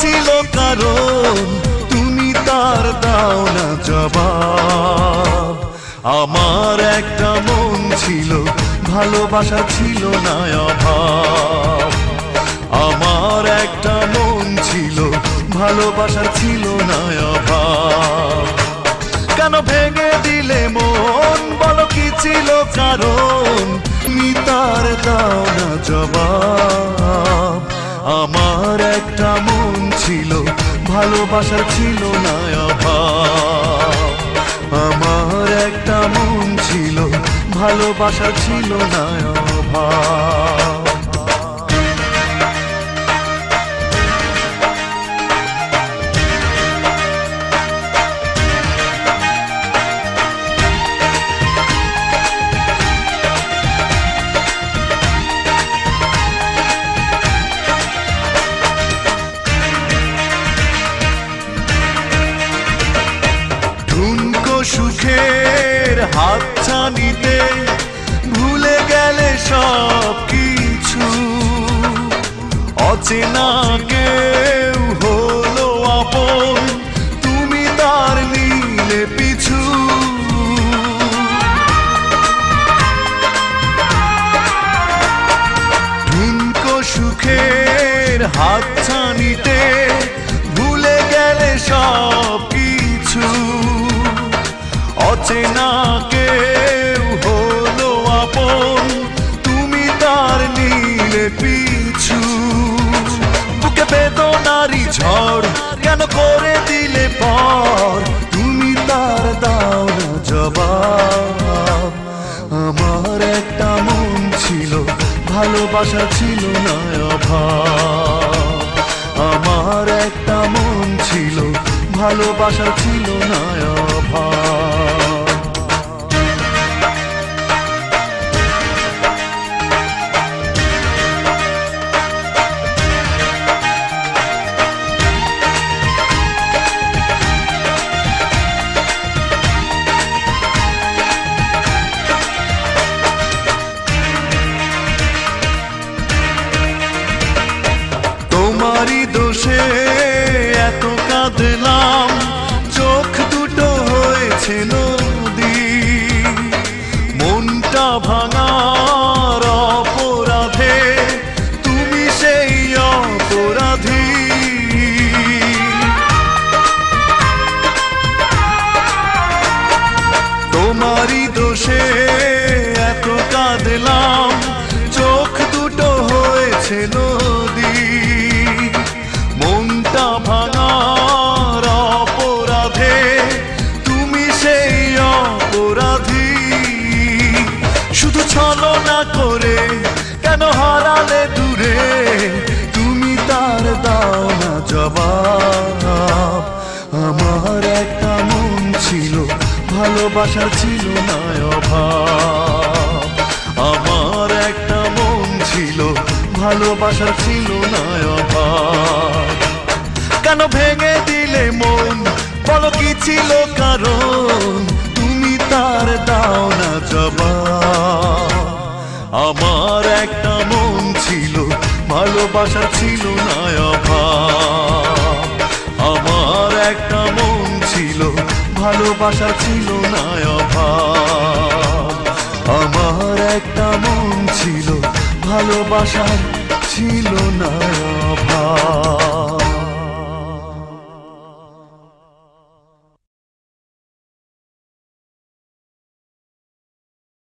ছিল কারণ তুমি তার দাও না জবাব। আমার একটা মন ছিল, ভালোবাসা ছিল না অভাব। আমার একটা মন ছিল, ভালোবাসা ছিল না অভাব। কেন ভেঙে দিলে মন, বলো কি ছিল কারণ তুমি তার দাও না জবাব। আমার একটা মন ছিল, ভালোবাসা ছিল না অভাব। আমার একটা মন ছিল, ভালোবাসা ছিল না অভাব। সুখের হাতছানিতে ভুলে গেলে সব কিছু, অচেনা কেউ হলো আপন, তুমি তার নিলে পিছু। ঠুনকো সুখের হাতছানিতে ভুলে গেলে সব কিছু, অচেনা কেউ হলো আপন, তুমি তার নিলে পিছু। বুকে বেদনারি ঝড় কেন করে দিলে পর, তুমি তার দাও না জবাব। আমার একটা মন ছিল, ভালোবাসা ছিল না অভাব। আমার একটা মন ছিল, ভালোবাসা ছিল না অভাব। তোমারই দোষে এত কাঁদলাম, চোখ দুটো হয়েছে নদী। মনটা ভাঙার অপরাধে তুমি সেই অপরাধী। তোমারই দোষে এত কাঁদলাম, চোখ দুটো হয়েছে নদী। মনটা ভাঙার অপরাধে তুমি সেই অপরাধী। শুধু ছলনা করে কেন হারালে দূরে, তুমি তার দাও না জবাব। আমার একটা মন ছিল, ভালোবাসা ছিল না অভাব। আমার একটা মন ছিল, ভালোবাসা ছিল না অভাব। কেন ভেঙে দিলে মন, বলো কি ছিল কারণ তুমি তার দাও না জবাব। আমার একটা মন ছিল, ভালোবাসা ছিল না অভাব। আমার একটা মন ছিল, ভালোবাসা ছিল না অভাব। আমার একটা মন ছিল, ভালোবাসা ছিল না।